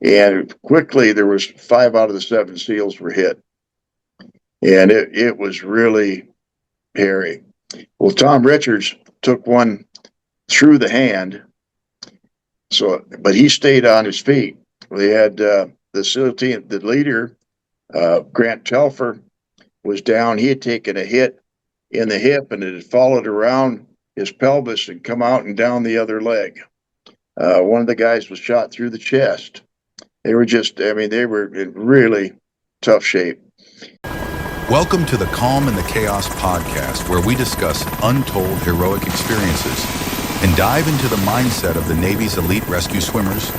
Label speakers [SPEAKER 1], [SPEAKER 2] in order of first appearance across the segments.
[SPEAKER 1] And quickly, there was 5 out of the 7 SEALs were hit. And it was really hairy. Well, Tom Richards took one through the hand, but he stayed on his feet. They had the SEAL team, the leader, Grant Telfer, was down. He had taken a hit in the hip, and it had followed around his pelvis and come out and down the other leg. One of the guys was shot through the chest. They were they were in really tough shape.
[SPEAKER 2] Welcome to the Calm in the Chaos podcast, where we discuss untold heroic experiences and dive into the mindset of the Navy's elite rescue swimmers.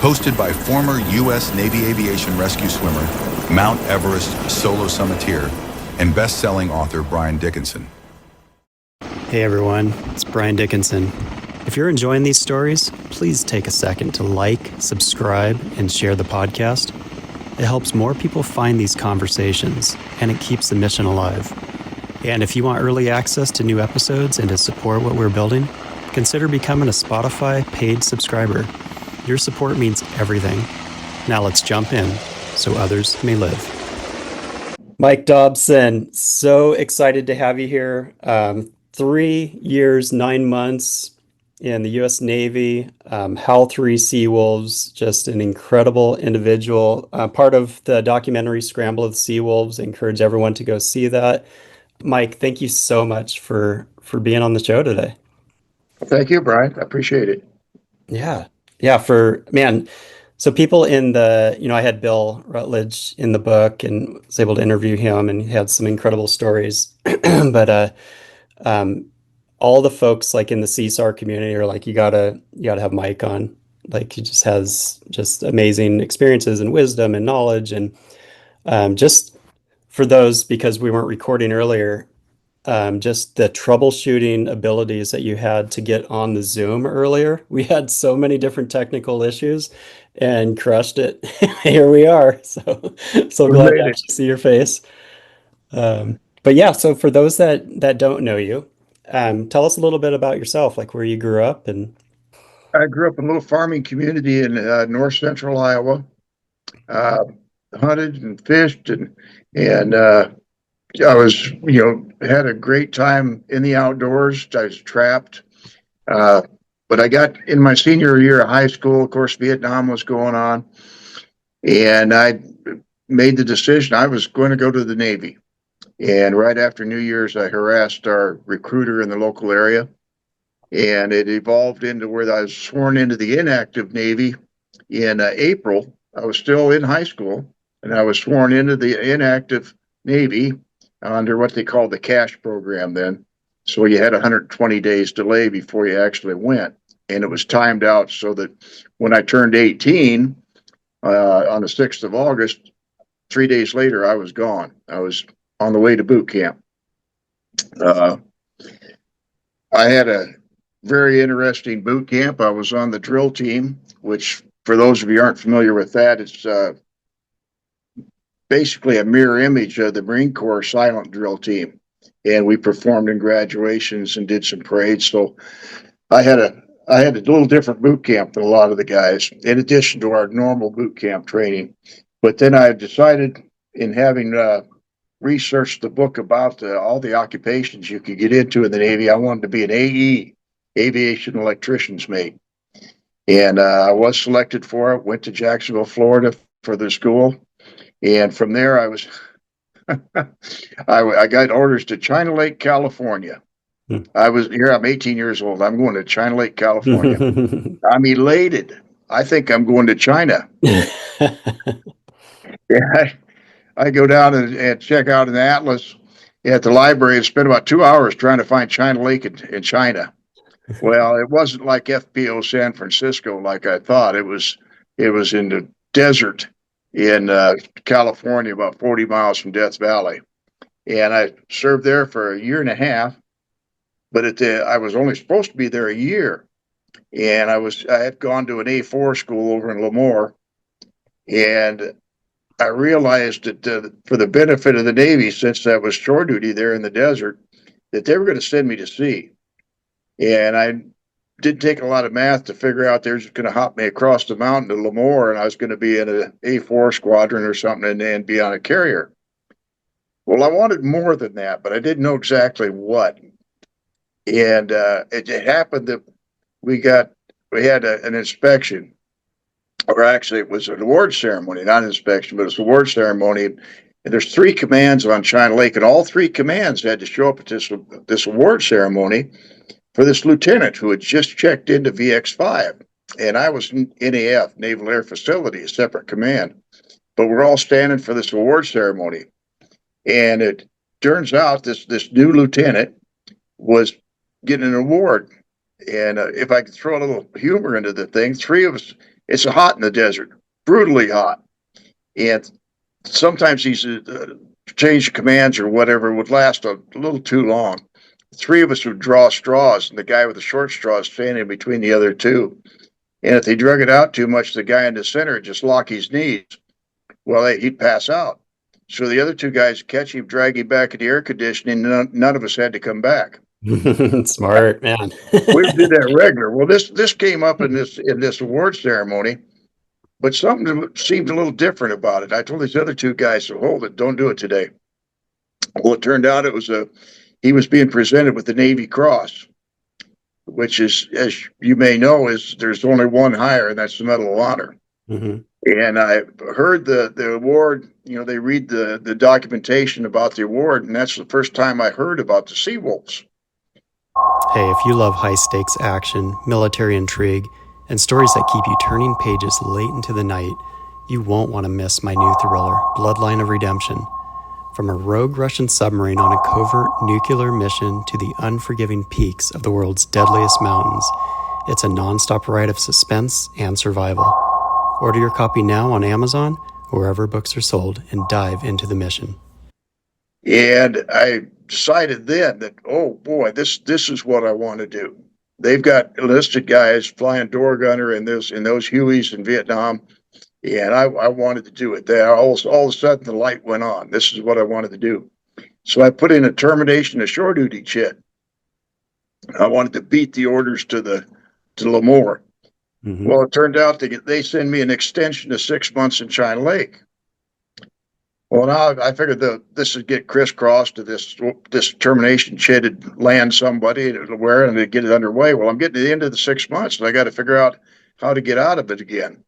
[SPEAKER 2] Hosted by former U.S. Navy aviation rescue swimmer, Mount Everest solo summiteer, and best-selling author Brian Dickinson.
[SPEAKER 3] Hey everyone, it's Brian Dickinson. If you're enjoying these stories, please take a second to like, subscribe, and share the podcast. It helps more people find these conversations, and it keeps the mission alive. And if you want early access to new episodes and to support what we're building, consider becoming a Spotify paid subscriber. Your support means everything. Now let's jump in so others may live. Mike Dobson, so excited to have you here. 3 years, 9 months in the U.S. Navy, HAL 3 Seawolves, just an incredible individual. Part of the documentary Scramble of the Seawolves. I encourage everyone to go see that. Mike, thank you so much for being on the show today.
[SPEAKER 1] Thank you, Brian. I appreciate it.
[SPEAKER 3] Yeah. So people in I had Bill Rutledge in the book and was able to interview him, and he had some incredible stories. But all the folks like in the CSAR community are like, you gotta have Mike on. Like, he just has just amazing experiences and wisdom and knowledge. And just for those, because we weren't recording earlier, just the troubleshooting abilities that you had to get on the Zoom earlier. We had so many different technical issues and crushed it. Here we are. So glad to actually see your face. But yeah, so for those that don't know you, tell us a little bit about yourself, like where you grew up. And
[SPEAKER 1] I grew up in a little farming community in north central Iowa. Hunted and fished, and I was, had a great time in the outdoors. I was trapped. But I got in my senior year of high school, of course, Vietnam was going on. And I made the decision I was going to go to the Navy. And right after New Year's, I harassed our recruiter in the local area. And it evolved into where I was sworn into the inactive Navy in April. I was still in high school, and I was sworn into the inactive Navy under what they called the cash program then. So you had 120 days delay before you actually went. And it was timed out so that when I turned 18 on the 6th of August, 3 days later, I was gone. I was on the way to boot camp. I had a very interesting boot camp. I was on the drill team, which, for those of you who aren't familiar with that, it's basically a mirror image of the Marine Corps silent drill team. And we performed in graduations and did some parades. So I had a little different boot camp than a lot of the guys, in addition to our normal boot camp training. But then I decided, in having researched the book about all the occupations you could get into in the Navy, I wanted to be an AE, aviation electrician's mate. And I was selected for it, went to Jacksonville, Florida for the school. And from there, I got orders to China Lake, California. I'm 18 years old. I'm going to China Lake, California. I'm elated. I think I'm going to China. I go down and check out an atlas at the library and spend about 2 hours trying to find China Lake in China. Well, it wasn't like FPO San Francisco like I thought. It was in the desert in California, about 40 miles from Death Valley. And I served there for a year and a half, but I was only supposed to be there a year. And I had gone to an A4 school over in Lemoore, and I realized that for the benefit of the Navy, since I was shore duty there in the desert, that they were going to send me to sea. And I didn't take a lot of math to figure out they're just going to hop me across the mountain to Lemoore, and I was going to be in an A4 squadron or something and be on a carrier. Well, I wanted more than that, but I didn't know exactly what. And it happened that we had an inspection, or actually it was an award ceremony, not an inspection, but it was an award ceremony. And there's 3 commands on China Lake, and all 3 commands had to show up at this award ceremony for this lieutenant who had just checked into VX5. And I was in NAF, Naval Air Facility, a separate command. But we're all standing for this award ceremony. And it turns out this new lieutenant was getting an award. And if I could throw a little humor into the thing, 3 of us, it's hot in the desert, brutally hot. And sometimes these change of commands or whatever would last a little too long. 3 of us would draw straws, and the guy with the short straw is standing between the other 2. And if they drug it out too much, the guy in the center would just lock his knees. Well, he'd pass out. So the other 2 guys catch him, drag him back in the air conditioning. None of us had to come back.
[SPEAKER 3] Smart, man.
[SPEAKER 1] We did that regular. Well, this came up in this award ceremony, but something seemed a little different about it. I told these other 2 guys to hold it, don't do it today. Well, it turned out he was being presented with the Navy Cross, which is, as you may know, there's only one higher, and that's the Medal of Honor.
[SPEAKER 3] Mm-hmm.
[SPEAKER 1] And I heard the award, they read the documentation about the award, and that's the first time I heard about the Seawolves.
[SPEAKER 3] Hey, if you love high-stakes action, military intrigue, and stories that keep you turning pages late into the night, you won't want to miss my new thriller, Bloodline of Redemption. From a rogue Russian submarine on a covert nuclear mission to the unforgiving peaks of the world's deadliest mountains, it's a non-stop ride of suspense and survival. Order your copy now on Amazon, or wherever books are sold, and dive into the mission. And
[SPEAKER 1] I decided then that, oh boy, this is what I want to do. They've got enlisted guys flying door gunner in those Hueys in Vietnam, and I wanted to do it. There, all of a sudden, the light went on. This is what I wanted to do. So I put in a termination of shore duty chit. I wanted to beat the orders to Lemoore. Mm-hmm. Well, it turned out they send me an extension of 6 months in China Lake. Well, now I figured this would get crisscrossed to this termination chit would land somebody and they'd get it underway. Well, I'm getting to the end of the 6 months, and I got to figure out how to get out of it again.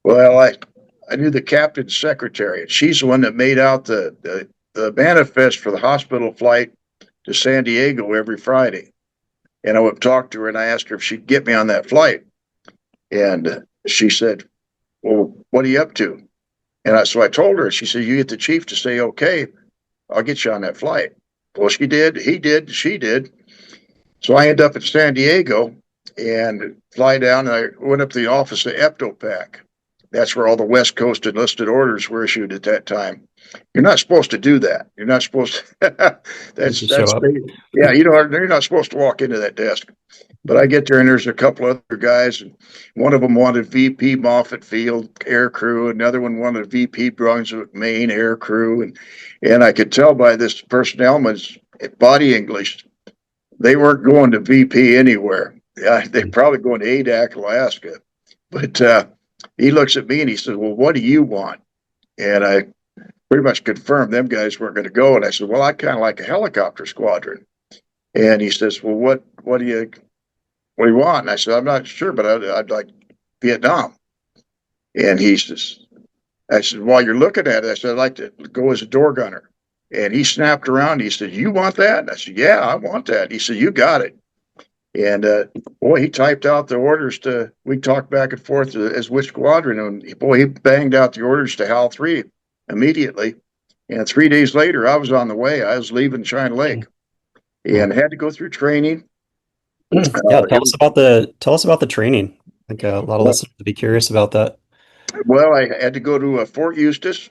[SPEAKER 1] Well, I knew the captain's secretary, and she's the one that made out the manifest for the hospital flight to San Diego every Friday. And I would talk to her, and I asked her if she'd get me on that flight. And she said, well, what are you up to? And so I told her, she said, you get the chief to say, okay, I'll get you on that flight. Well, she did, he did, she did. So I ended up in San Diego and fly down, and I went up to the office of EPTOPAC. That's where all the West Coast enlisted orders were issued at that time. You're not supposed to do that. You're not supposed to. Yeah, you're not supposed to walk into that desk. But I get there, and there's a couple other guys, and one of them wanted VP Moffett Field Air Crew, another one wanted VP Brunswick Maine Air Crew, and I could tell by this personnelman's body English, they weren't going to VP anywhere. They're probably going to Adak, Alaska. But he looks at me and he says, well, what do you want? And I pretty much confirmed them guys weren't going to go. And I said, well, I kind of like a helicopter squadron. And he says, well, what do you want? And I said, I'm not sure, but I'd like Vietnam. And I said, while you're looking at it, I said, I'd like to go as a door gunner. And he snapped around. He said, you want that? And I said, yeah, I want that. He said, you got it. And boy, he typed out the orders we talked back and forth as which squadron. And boy, he banged out the orders to HAL 3 immediately. And 3 days later, I was on the way. I was leaving China Lake and had to go through training.
[SPEAKER 3] Yeah, tell us about the training. I think a lot of listeners would be curious about that.
[SPEAKER 1] Well, I had to go to Fort Eustis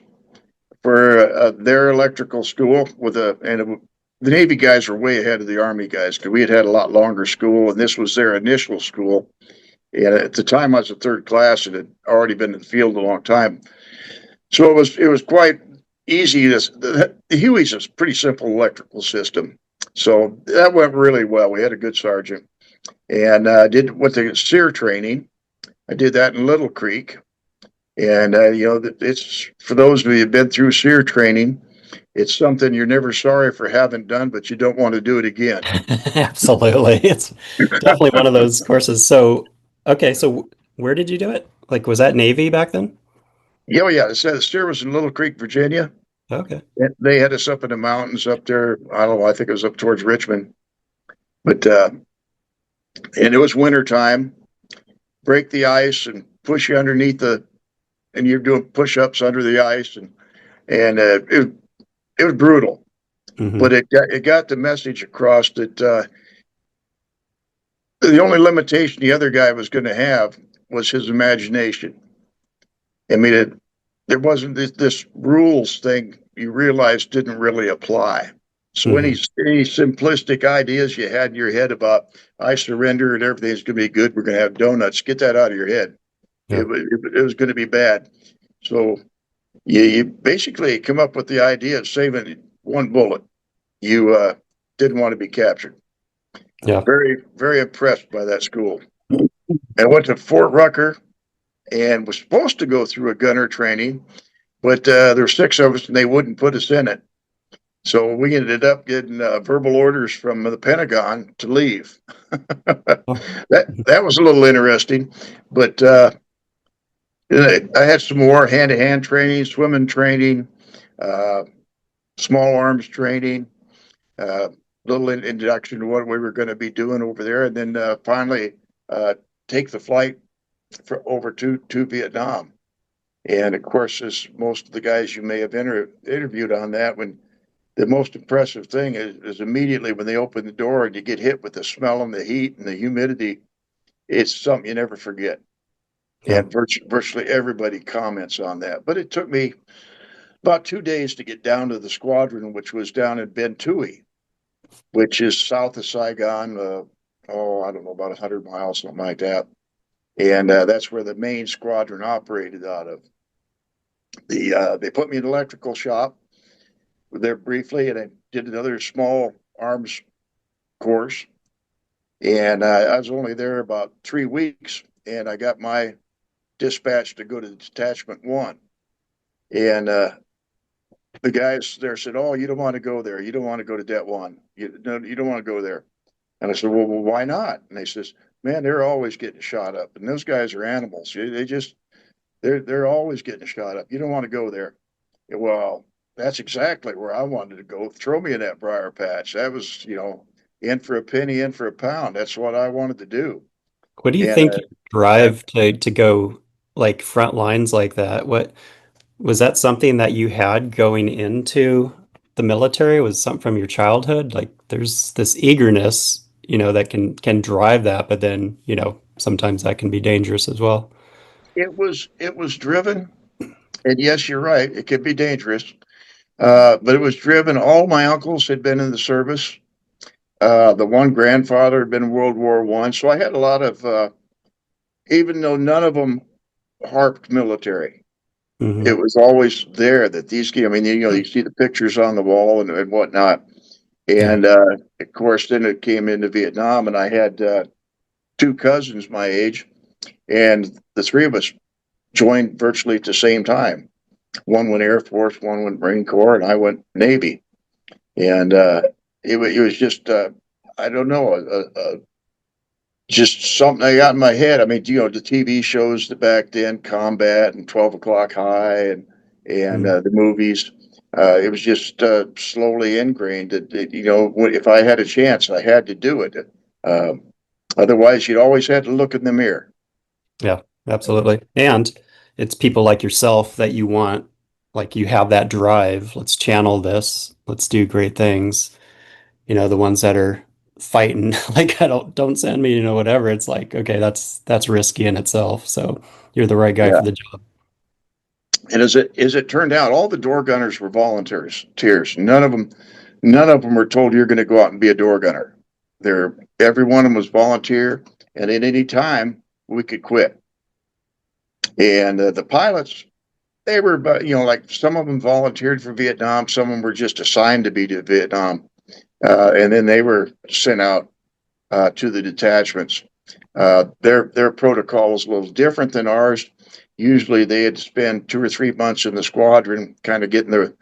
[SPEAKER 1] for their electrical school the Navy guys were way ahead of the Army guys because we had a lot longer school, and this was their initial school. And at the time, I was in third class and had already been in the field a long time. So it was quite easy. The Hueys is a pretty simple electrical system. So that went really well. We had a good sergeant. and did with the SEER training. I did that in Little Creek. And, it's for those of you who've been through SEER training, it's something you're never sorry for having done, but you don't want to do it again.
[SPEAKER 3] Absolutely. It's definitely one of those courses. So, okay, so where did you do it? Like, was that Navy back then?
[SPEAKER 1] Yeah, oh, yeah. The SEER was in Little Creek, Virginia.
[SPEAKER 3] Okay.
[SPEAKER 1] They had us up in the mountains up there. I don't know. I think it was up towards Richmond. But, and it was winter time. Break the ice and push you underneath and you're doing push ups under the ice. And it was brutal.
[SPEAKER 3] Hmm.
[SPEAKER 1] But it got the message across that the only limitation the other guy was going to have was his imagination. I mean, there wasn't this rules thing you realized didn't really apply. So any
[SPEAKER 3] Hmm.
[SPEAKER 1] simplistic ideas you had in your head about I surrender and everything's going to be good, we're going to have donuts, get that out of your head.
[SPEAKER 3] Yeah.
[SPEAKER 1] It was going to be bad. So you basically come up with the idea of saving one bullet. You didn't want to be captured.
[SPEAKER 3] Yeah.
[SPEAKER 1] Very, very impressed by that school. I went to Fort Rucker and was supposed to go through a gunner training, but there were six of us and they wouldn't put us in it. So we ended up getting verbal orders from the Pentagon to leave.
[SPEAKER 3] Oh.
[SPEAKER 1] That was a little interesting, but I had some more hand-to-hand training, swimming training, uh, small arms training, uh, little introduction to what we were going to be doing over there, and then finally take the flight over to Vietnam. And of course, as most of the guys you may have interviewed on that, when the most impressive thing is immediately when they open the door and you get hit with the smell and the heat and the humidity, it's something you never forget.
[SPEAKER 3] Yeah.
[SPEAKER 1] And virtually everybody comments on that. But it took me about 2 days to get down to the squadron, which was down in Ben Tui, which is south of Saigon. I don't know, about 100 miles, something like that. And that's where the main squadron operated out of. They put me in an electrical shop there briefly, and I did another small arms course. And I was only there about 3 weeks, and I got my dispatch to go to Detachment One. And the guys there said, "Oh, you don't want to go there. You don't want to go to Det One. You don't want to go there." And I said, "Well, why not?" And they says, "Man, they're always getting shot up, and those guys are animals. They're always getting shot up. You don't want to go there." Well, that's exactly where I wanted to go. Throw me in that briar patch. That was, in for a penny, in for a pound. That's what I wanted to do.
[SPEAKER 3] What do you
[SPEAKER 1] And
[SPEAKER 3] think you drive to go like front lines like that? What was that something that you had going into the military? Was something from your childhood? Like there's this eagerness, that can drive that, but then, sometimes that can be dangerous as well.
[SPEAKER 1] it was driven. And yes, you're right. It could be dangerous. But it was driven. All my uncles had been in the service. The one grandfather had been in World War I. So I had a lot of, even though none of them harped military,
[SPEAKER 3] Hmm.
[SPEAKER 1] it was always there that I mean, you see the pictures on the wall and whatnot.
[SPEAKER 3] Yeah.
[SPEAKER 1] And of course, then it came into Vietnam, and I had two cousins my age, and the three of us joined virtually at the same time. One went Air Force, one went Marine Corps, and I went Navy. And it was just, I don't know, just something I got in my head. I mean, the TV shows that back then, Combat and 12 O'Clock High, and
[SPEAKER 3] Mhm.
[SPEAKER 1] the movies. It was just slowly ingrained that, if I had a chance, I had to do it. Uh, Otherwise, you'd always had to look in the mirror.
[SPEAKER 3] Yeah, absolutely. And it's people like yourself that you want, like you have that drive. Let's channel this. Let's do great things. The ones that are fighting, like I don't send me, whatever. It's like, okay, that's risky in itself. So you're the right guy
[SPEAKER 1] Yeah.
[SPEAKER 3] for the job.
[SPEAKER 1] And as it turned out, all the door gunners were volunteers. Tears. None of them were told you're going to go out and be a door gunner. Every one of them was volunteer, and at any time we could quit. And the pilots, they were, like some of them volunteered for Vietnam, some of them were just assigned to be to Vietnam, and then they were sent out to the detachments. Their protocol was a little different than ours. Usually they had to spend 2 or 3 months in the squadron, kind of getting the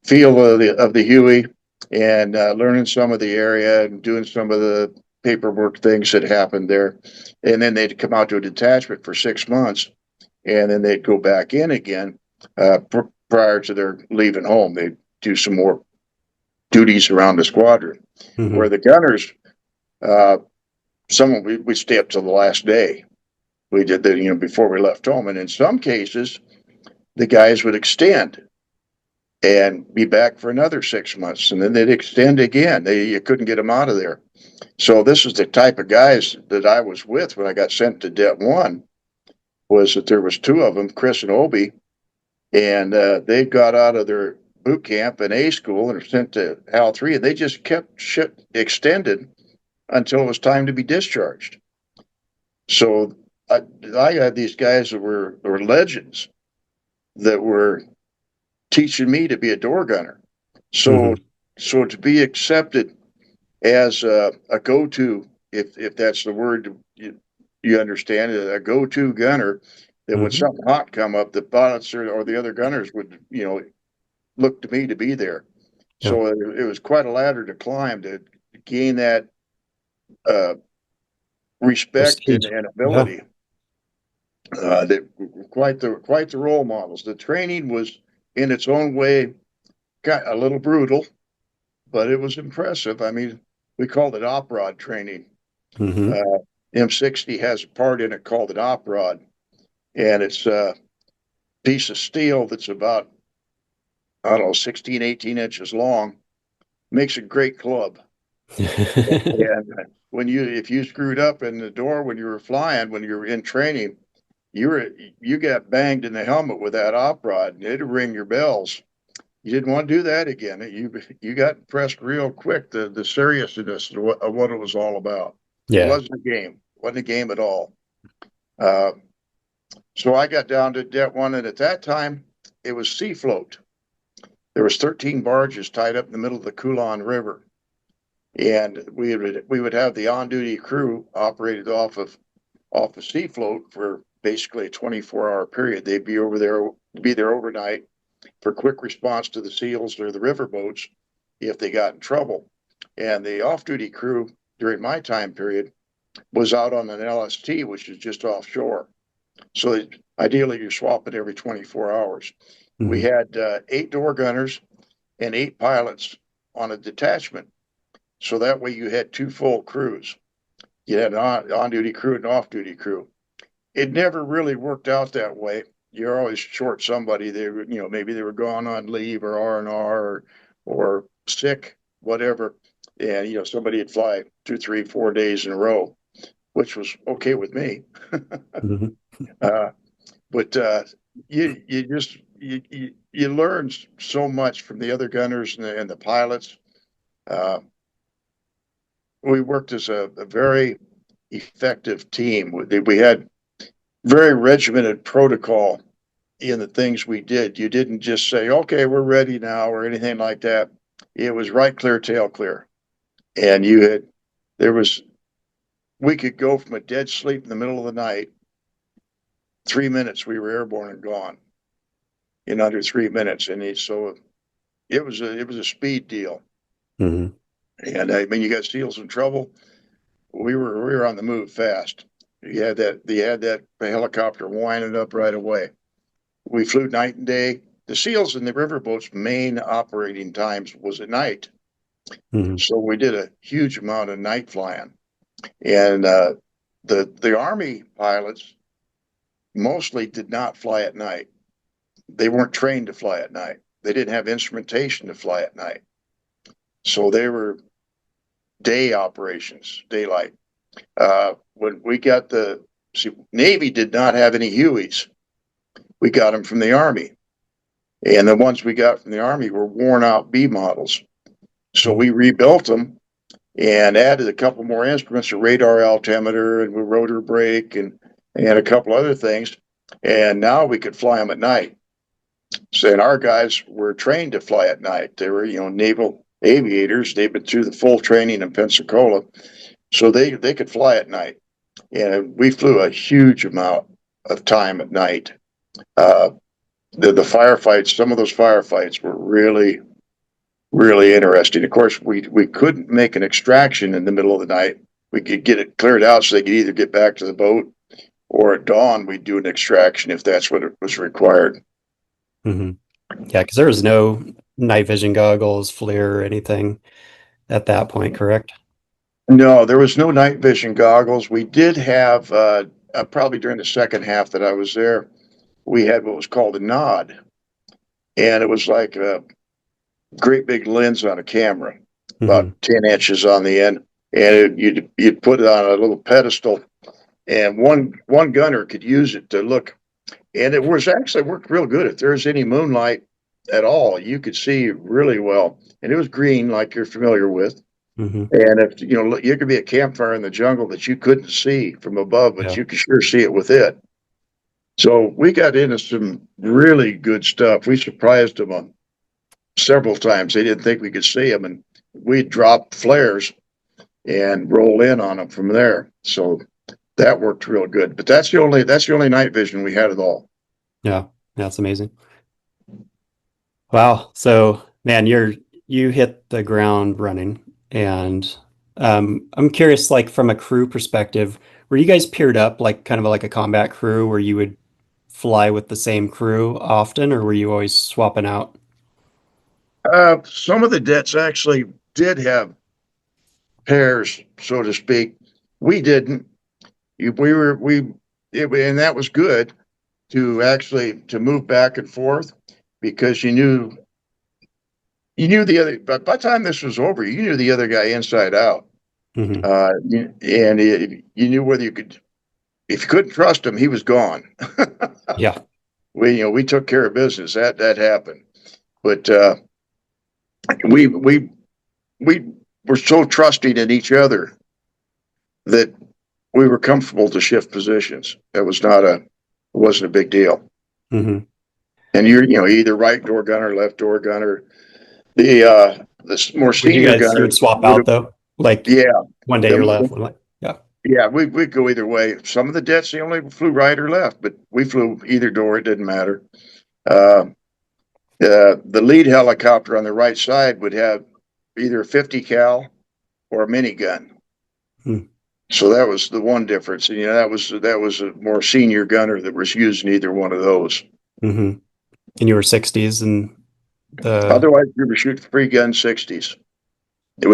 [SPEAKER 1] feel of the Huey and learning some of the area and doing some of the paperwork things that happened there. And then they'd come out to a detachment for 6 months, and then they'd go back in again prior to their leaving home. They'd do some more duties around the squadron.
[SPEAKER 3] Mm-hmm.
[SPEAKER 1] Where the gunners, we stay up till the last day. We did that, before we left home. And in some cases, the guys would extend and be back for another 6 months, and then they'd extend again. You couldn't get them out of there. So this is the type of guys that I was with when I got sent to Det 1, was that there was two of them, Chris and Obi, and they got out of their boot camp and A school and were sent to HAL 3, and they just kept extended until it was time to be discharged. So I had these guys that were legends that were teaching me to be a door gunner. So to be accepted as a go-to, if that's the word you understand, a go-to gunner, that when something hot come up, the pilots or the other gunners would, look to me to be there.
[SPEAKER 3] Yeah.
[SPEAKER 1] So it was quite a ladder to climb to gain that respect and ability. That quite the role models. The training was, in its own way, got a little brutal, but it was impressive. I mean, we called it op rod training. M60 has a part in it called an op rod, and it's a piece of steel that's about, I don't know, 16, 18 inches long. Makes a great club. And if you screwed up in the door when you were flying, when you were in training, you got banged in the helmet with that op rod, and it'd ring your bells. You didn't want to do that again. You got impressed real quick, the seriousness of what it was all about.
[SPEAKER 3] Yeah.
[SPEAKER 1] It wasn't a game. It wasn't a game at all. So I got down to Det 1, and at that time it was sea float. There was 13 barges tied up in the middle of the Coulon River, and we would have the on-duty crew operated off of sea float for basically a 24-hour period. They'd be there overnight for quick response to the SEALs or the river boats if they got in trouble. And the off-duty crew during my time period was out on an LST, which is just offshore. So ideally, you're swapping every 24 hours. We had 8 door gunners and 8 pilots on a detachment. So that way you had 2 full crews. You had an on-duty crew and an off-duty crew. It never really worked out that way. You're always short somebody. Maybe they were gone on leave or R&R or sick, whatever. And, somebody would fly 2, 3, 4 days in a row, which was okay with me. But you learn so much from the other gunners and the pilots. We worked as a very effective team. We had very regimented protocol in the things we did. You didn't just say, okay, we're ready now, or anything like that. It was right clear, tail clear. And we could go from a dead sleep in the middle of the night, 3 minutes, we were airborne and gone in under 3 minutes. And so it was a speed deal. And you got SEALs in trouble. We were on the move fast. You had that helicopter winding up right away. We flew night and day. The SEALs and the riverboats' main operating times was at night. So we did a huge amount of night flying. And the Army pilots mostly did not fly at night. They weren't trained to fly at night. They didn't have instrumentation to fly at night. So they were day operations, daylight. When we got Navy did not have any Hueys. We got them from the Army. And the ones we got from the Army were worn out B models. So we rebuilt them and added a couple more instruments, a radar altimeter and a rotor brake and a couple other things. And now we could fly them at night. So, and our guys were trained to fly at night. They were, naval aviators. They've been through the full training in Pensacola. So they could fly at night. And we flew a huge amount of time at night. Uh, the firefights, some of those firefights were really, really interesting. Of course, we couldn't make an extraction in the middle of the night. We could get it cleared out so they could either get back to the boat, or at dawn we'd do an extraction if that's what it was required.
[SPEAKER 3] Hmm. Yeah, because there was no night vision goggles, FLIR, or anything at that point, correct?
[SPEAKER 1] No, there was no night vision goggles. We did have, probably during the second half that I was there, we had what was called a nod. And it was like a great big lens on a camera,
[SPEAKER 3] Hmm.
[SPEAKER 1] about 10 inches on the end. And you'd put it on a little pedestal, and one gunner could use it to look. And it was actually worked real good. If there was any moonlight at all, you could see really well. And it was green, like you're familiar with.
[SPEAKER 3] Hmm.
[SPEAKER 1] And if you could be a campfire in the jungle that you couldn't see from above, but
[SPEAKER 3] Yeah.
[SPEAKER 1] you could sure see it with it. So we got into some really good stuff. We surprised them on several times. They didn't think we could see them, and we'd drop flares and roll in on them from there. So that worked real good. But that's the only night vision we had at all.
[SPEAKER 3] Yeah. That's amazing. Wow. So, man, you hit the ground running, and I'm curious, like from a crew perspective, were you guys paired up like kind of like a combat crew where you would fly with the same crew often, or were you always swapping out?
[SPEAKER 1] Some of the debts actually did have pairs, so to speak. We didn't. We were we it, and that was good to actually to move back and forth, because you knew the other. But by the time this was over, you knew the other guy inside out.
[SPEAKER 3] Hmm.
[SPEAKER 1] You knew whether you could. If you couldn't trust him, he was gone.
[SPEAKER 3] Yeah.
[SPEAKER 1] We took care of business. That happened. But we we we were so trusting in each other that we were comfortable to shift positions. It wasn't a big deal.
[SPEAKER 3] Hmm.
[SPEAKER 1] And you're either right door gunner, left door gunner. The more
[SPEAKER 3] Would
[SPEAKER 1] senior
[SPEAKER 3] you
[SPEAKER 1] gunner
[SPEAKER 3] would swap
[SPEAKER 1] would
[SPEAKER 3] out
[SPEAKER 1] have.
[SPEAKER 3] though? Like
[SPEAKER 1] Yeah,
[SPEAKER 3] one day you're left, one like, yeah.
[SPEAKER 1] yeah, we'd go either way. Some of the jets they only flew right or left, but we flew either door. It didn't matter. Uh, the lead helicopter on the right side would have either a 50 cal or a minigun.
[SPEAKER 3] Hmm.
[SPEAKER 1] So that was the one difference. And that was a more senior gunner that was using either one of those.
[SPEAKER 3] Hmm. And you were 60s and the,
[SPEAKER 1] Otherwise, we were shooting free gun 60s. In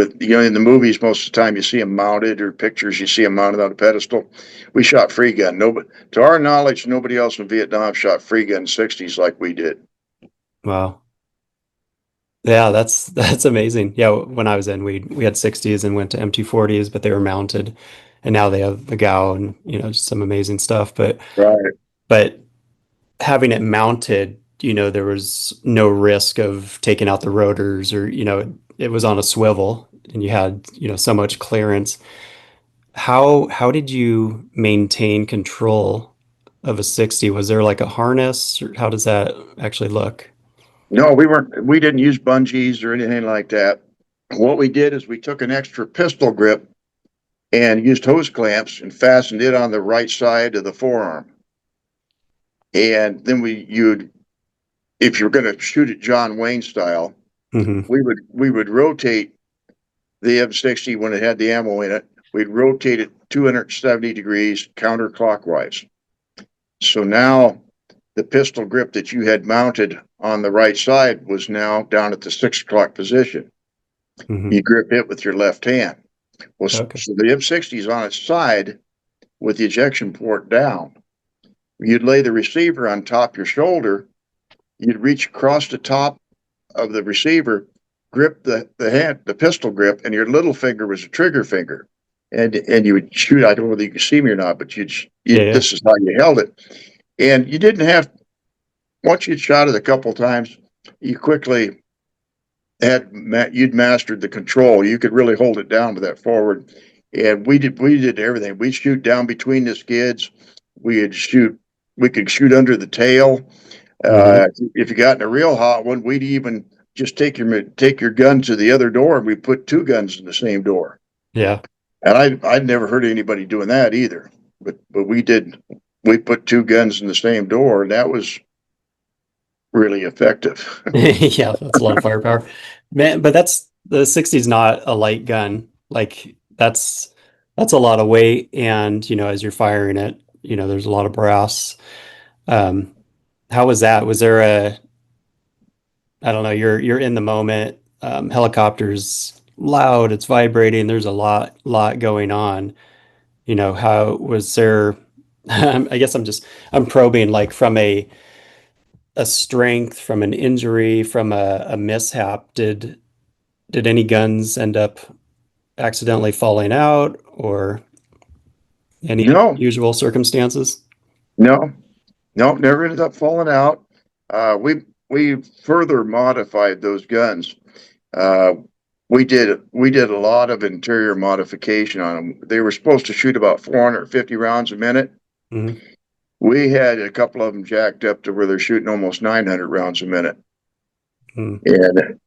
[SPEAKER 1] the movies, most of the time you see them mounted, or pictures you see them mounted on a pedestal. We shot free gun. Nobody, to our knowledge, nobody else in Vietnam shot free gun 60s like we did.
[SPEAKER 3] wow. Yeah, that's amazing. Yeah, when I was in, we had 60s and went to MT40s, but they were mounted, and now they have the GAU and just some amazing stuff.
[SPEAKER 1] Right.
[SPEAKER 3] But having it mounted, there was no risk of taking out the rotors, or it was on a swivel, and you had so much clearance. How did you maintain control of a 60? Was there like a harness, or how does that actually look?
[SPEAKER 1] No, we didn't use bungees or anything like that. What we did is we took an extra pistol grip and used hose clamps and fastened it on the right side of the forearm. And then if you're going to shoot it John Wayne style,
[SPEAKER 3] Hmm.
[SPEAKER 1] we would rotate the M60 when it had the ammo in it. We'd rotate it 270 degrees counterclockwise. So now the pistol grip that you had mounted on the right side was now down at the 6 o'clock position.
[SPEAKER 3] Hmm.
[SPEAKER 1] You grip it with your left hand. Well,
[SPEAKER 3] Okay.
[SPEAKER 1] so the M60 is on its side with the ejection port down. You'd lay the receiver on top of your shoulder. You'd reach across the top of the receiver, grip the pistol grip, and your little finger was a trigger finger. And you would shoot. I don't know whether you can see me or not, but
[SPEAKER 3] Yeah, yeah.
[SPEAKER 1] this is how you held it. And you didn't have, once you'd shot it a couple times, you quickly you'd mastered the control. You could really hold it down with that forward. And we did everything. We'd shoot down between the skids. We could shoot under the tail.
[SPEAKER 3] Hmm.
[SPEAKER 1] If you got in a real hot one, we'd even just take your gun to the other door, and we put two guns in the same door.
[SPEAKER 3] Yeah.
[SPEAKER 1] And I'd never heard anybody doing that either. But we did. We put two guns in the same door, and that was really effective.
[SPEAKER 3] Yeah, that's a lot of firepower. Man, but that's the 60 is not a light gun. Like that's a lot of weight, and as you're firing it, there's a lot of brass. Um, how was that? Was there a I don't know, you're in the moment, helicopter's loud, it's vibrating, there's a lot going on. How was there I guess I'm probing like from a strength, from an injury, from a mishap. Did any guns end up accidentally falling out or any
[SPEAKER 1] No,
[SPEAKER 3] unusual circumstances?
[SPEAKER 1] no, no, never ended up falling out. We further modified those guns. Uh, we did a lot of interior modification on them. They were supposed to shoot about 450 rounds a minute.
[SPEAKER 3] Mhm.
[SPEAKER 1] We had a couple of them jacked up to where they're shooting almost 900 rounds a minute.
[SPEAKER 3] Hmm.
[SPEAKER 1] And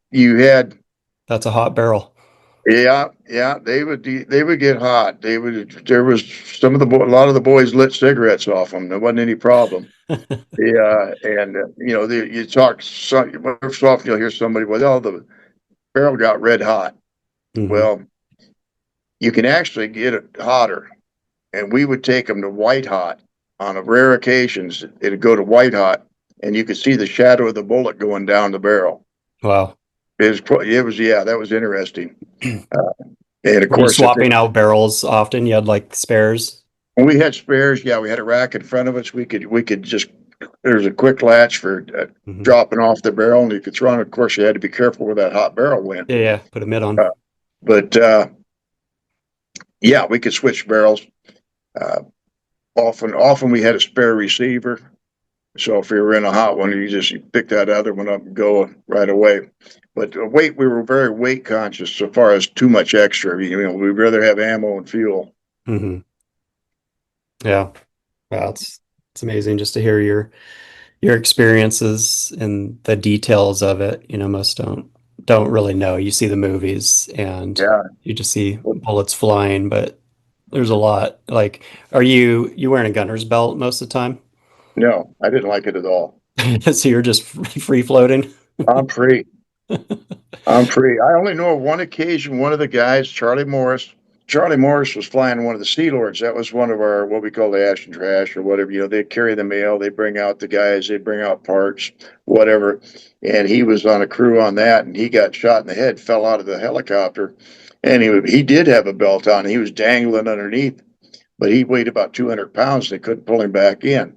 [SPEAKER 1] you had,
[SPEAKER 3] That's a hot barrel.
[SPEAKER 1] yeah, they would get hot. There was a lot of the boys lit cigarettes off them. There wasn't any problem. Yeah, and you talk so often you'll hear somebody, well, oh, the barrel got red hot.
[SPEAKER 3] Hmm.
[SPEAKER 1] Well, you can actually get it hotter, and we would take them to white hot. On a rare occasions, it'd go to white hot, and you could see the shadow of the bullet going down the barrel.
[SPEAKER 3] Wow.
[SPEAKER 1] Yeah, that was interesting. And of
[SPEAKER 3] Were you
[SPEAKER 1] course,
[SPEAKER 3] swapping out barrels often? You had like spares?
[SPEAKER 1] when we had spares, yeah, we had a rack in front of us. We could just there's a quick latch for
[SPEAKER 3] Hmm.
[SPEAKER 1] dropping off the barrel, and you could throw on. Of course, you had to be careful where that hot barrel went.
[SPEAKER 3] Yeah, yeah. Put a mid
[SPEAKER 1] Uh,
[SPEAKER 3] on.
[SPEAKER 1] but yeah, we could switch barrels. Uh, often we had a spare receiver. So if you were in a hot one, you pick that other one up and go right away. But we were very weight conscious so far as too much extra. We'd rather have ammo and fuel.
[SPEAKER 3] Hmm. Yeah. Wow, it's amazing just to hear your experiences and the details of it. Most don't really know. You see the movies and
[SPEAKER 1] Yeah,
[SPEAKER 3] you just see bullets flying, but there's a lot. Like, are you wearing a gunner's belt most of the time?
[SPEAKER 1] no, I didn't like it at all.
[SPEAKER 3] So you're just free floating?
[SPEAKER 1] I'm free. I'm free. I only know of one occasion, one of the guys, Charlie Morris. Charlie Morris was flying one of the Sea Lords. That was one of our, what we call the ash and trash or whatever. They carry the mail, they bring out the guys, they bring out parts, whatever. And he was on a crew on that, and he got shot in the head, fell out of the helicopter. And he did have a belt on. He was dangling underneath, but he weighed about 200 pounds. They couldn't pull him back in.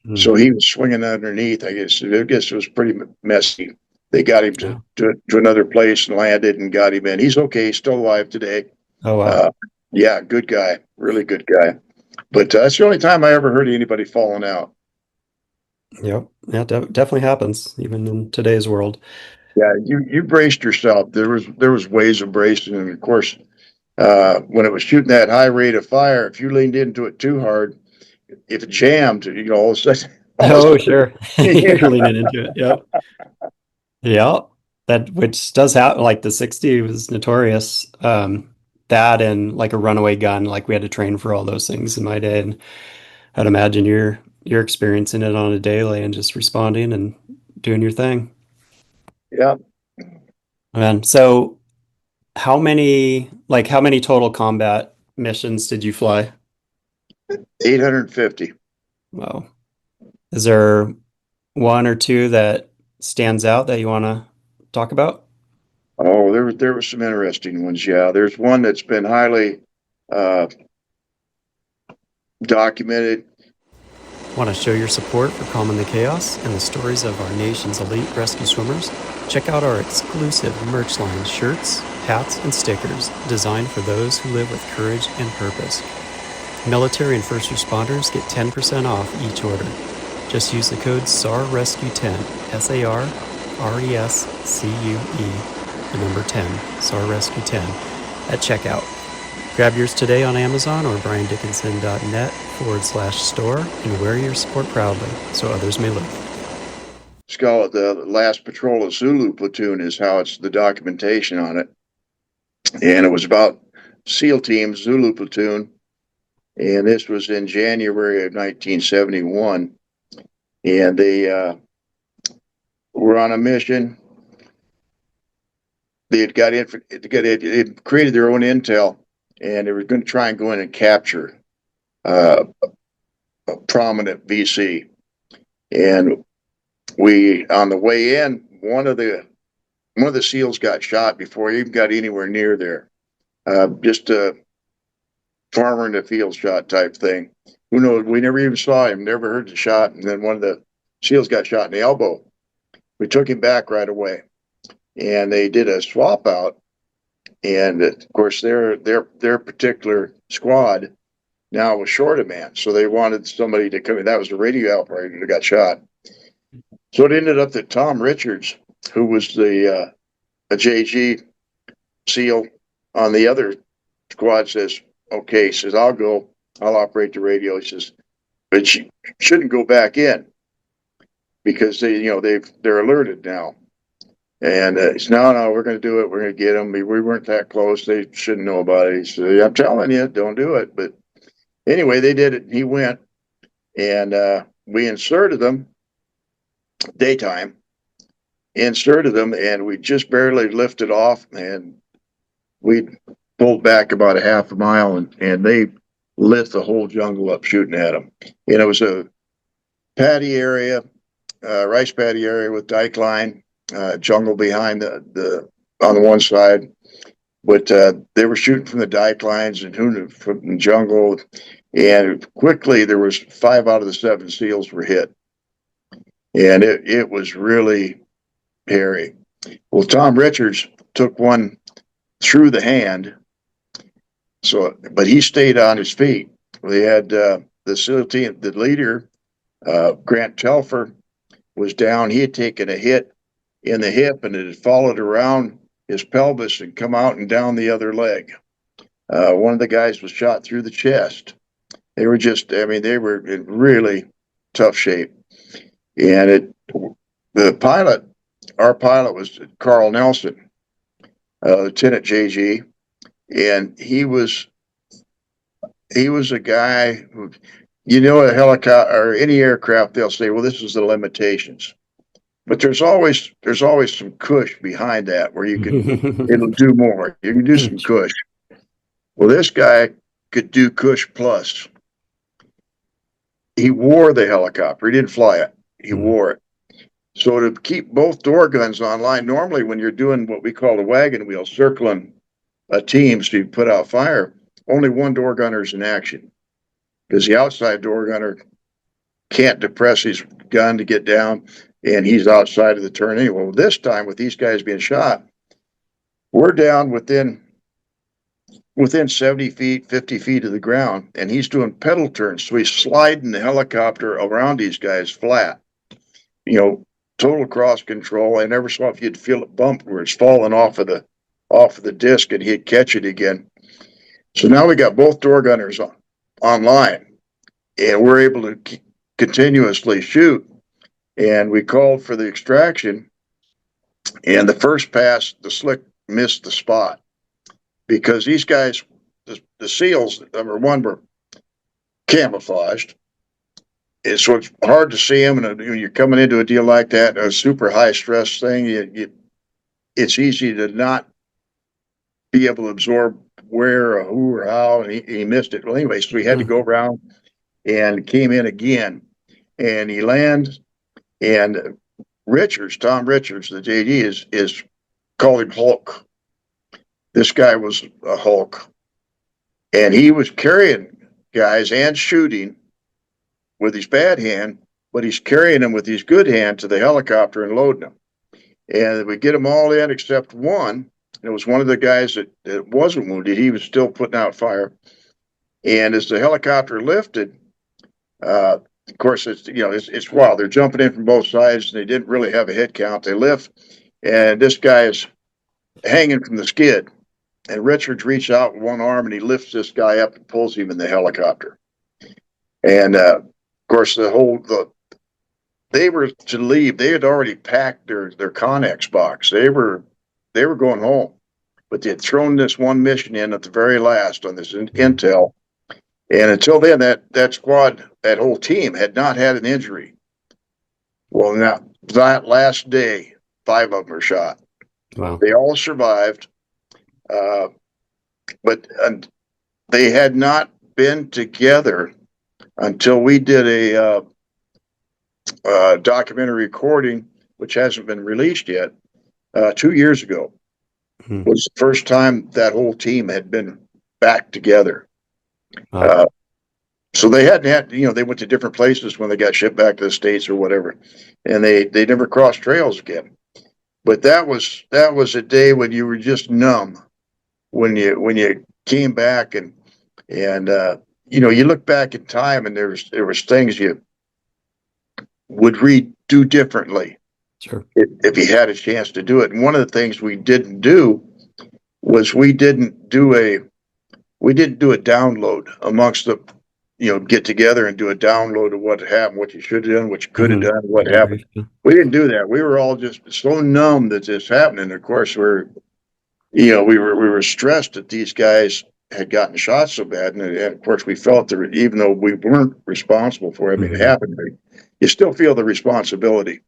[SPEAKER 3] Hmm.
[SPEAKER 1] So he was swinging underneath. I guess it was pretty messy. They got him
[SPEAKER 3] Yeah.
[SPEAKER 1] to another place and landed and got him in. He's okay. He's still alive today.
[SPEAKER 3] Oh wow.
[SPEAKER 1] Uh, yeah, good guy, really good guy. But that's the only time I ever heard anybody falling out.
[SPEAKER 3] Yep. Yeah, definitely happens even in today's world.
[SPEAKER 1] Yeah, you braced yourself. There was ways of bracing, and of course, when it was shooting that high rate of fire, if you leaned into it too hard, if it jammed, all of a sudden,
[SPEAKER 3] Oh, sure.
[SPEAKER 1] yeah,
[SPEAKER 3] You're leaning into it. Yep. Yeah. That which does happen. Like the 60 was notorious. That and like a runaway gun, like we had to train for all those things in my day. And I'd imagine you're experiencing it on a daily and just responding and doing your thing.
[SPEAKER 1] yeah,
[SPEAKER 3] And so how many total combat missions did you fly?
[SPEAKER 1] 850.
[SPEAKER 3] Wow. Is there one or two that stands out that you want to talk about?
[SPEAKER 1] Oh, there were some interesting ones. Yeah, there's one that's been highly uh, documented.
[SPEAKER 3] Want to show your support for Calming the Chaos and the stories of our nation's elite rescue swimmers? Check out our exclusive merch line shirts, hats, and stickers designed for those who live with courage and purpose. Military and first responders get 10% off each order. Just use the code SARRESCUE10, SARRESCUE, the number 10, SARRESCUE10, at checkout. Grab yours today on Amazon or briandickinson.net/store and wear your support proudly so others may live.
[SPEAKER 1] It's called the Last Patrol of Zulu Platoon is how it's the documentation on it. And it was about SEAL team, Zulu platoon, and this was in January of 1971. And they were on a mission. They had got in, it created their own intel, and they were going to try and go in and capture a prominent VC. And we, on the way in, one of the SEALs got shot before he even got anywhere near there. Just a farmer in the field shot type thing. Who knows? We never even saw him, never heard the shot. And then one of the SEALs got shot in the elbow. We took him back right away, and they did a swap out. And of course, their particular squad now was short a man, so they wanted somebody to come in. That was the radio operator that got shot. So it ended up that Tom Richards, who was the a JG SEAL on the other squad, says, "Okay," he says, "I'll go. I'll operate the radio." He says, "But you shouldn't go back in because they're alerted now." And he says, "No, we're going to do it. We're going to get them. We weren't that close. They shouldn't know about it." He said, "I'm telling you, don't do it." But anyway, they did it. He went, and we inserted them daytime. Inserted them, and we just barely lifted off, and we pulled back about a half a mile, and they lit the whole jungle up shooting at them. And it was a paddy area, rice paddy area with dike line, jungle behind the on the one side, but they were shooting from the dike lines and from the jungle, and quickly there was 5 out of the 7 SEALs were hit, and it was really hairy. Well, Tom Richards took one through the hand, but he stayed on his feet. They had the SEAL team, the leader, Grant Telfer, was down. He had taken a hit in the hip, and it had followed around his pelvis and come out and down the other leg. One of the guys was shot through the chest. They were they were in really tough shape. And our pilot was Carl Nelson, Lieutenant JG, and he was a guy who, a helicopter or any aircraft, they'll say, "Well, this is the limitations," but there's always some cush behind that where it'll do more. You can do some cush. Well, this guy could do cush plus. He wore the helicopter. He didn't fly it. He wore it. So to keep both door guns online, normally when you're doing what we call a wagon wheel, circling a team so you put out fire, only one door gunner is in action because the outside door gunner can't depress his gun to get down, and he's outside of the turn anyway. Well, this time with these guys being shot, we're down within 70 feet, 50 feet of the ground, and he's doing pedal turns. So he's sliding the helicopter around these guys flat. Total cross control. I never saw if you'd feel it bump where it's falling off of the disc and he'd catch it again. So now we got both door gunners online, and we're able to continuously shoot. And we called for the extraction, and the first pass, the slick missed the spot because these guys, the SEALs, number one, were camouflaged. And so it's hard to see them, and when you're coming into a deal like that, a super high stress thing, it's easy to not be able to absorb where or who or how, and he missed it. Well, anyway, so he had to go around and came in again, and he lands, and Tom Richards, the JD, is called him Hulk. This guy was a Hulk, and he was carrying guys and shooting with his bad hand, but he's carrying them with his good hand to the helicopter and loading them. And we get them all in except one. It was one of the guys that wasn't wounded. He was still putting out fire. And as the helicopter lifted, of course, it's wild. They're jumping in from both sides, and they didn't really have a head count. They lift, and this guy is hanging from the skid. And Richards reaches out with one arm, and he lifts this guy up and pulls him in the helicopter. And of course, they were to leave. They had already packed their Connex box. They were going home. but they had thrown this one mission in at the very last on this intel. And until then, that squad, that whole team had not had an injury. Well, now that last day, 5 of them were shot.
[SPEAKER 3] Wow.
[SPEAKER 1] They all survived, but they had not been together until we did a documentary recording, which hasn't been released yet, 2 years ago. Was the first time that whole team had been back together.
[SPEAKER 3] Wow.
[SPEAKER 1] So they hadn't had, they went to different places when they got shipped back to the States or whatever, and they never crossed trails again. But that was a day when you were just numb when you came back and you look back in time and there was things you would redo differently.
[SPEAKER 3] Sure.
[SPEAKER 1] If you had a chance to do it. And one of the things we didn't do was we didn't do a download amongst the, get together and do a download of what happened, what you should have done, what you could have done, what happened. We didn't do that. We were all just so numb that this happened. Of course, we were stressed that these guys had gotten shot so bad. And of course, we felt that even though we weren't responsible for it, it happened, you still feel the responsibility.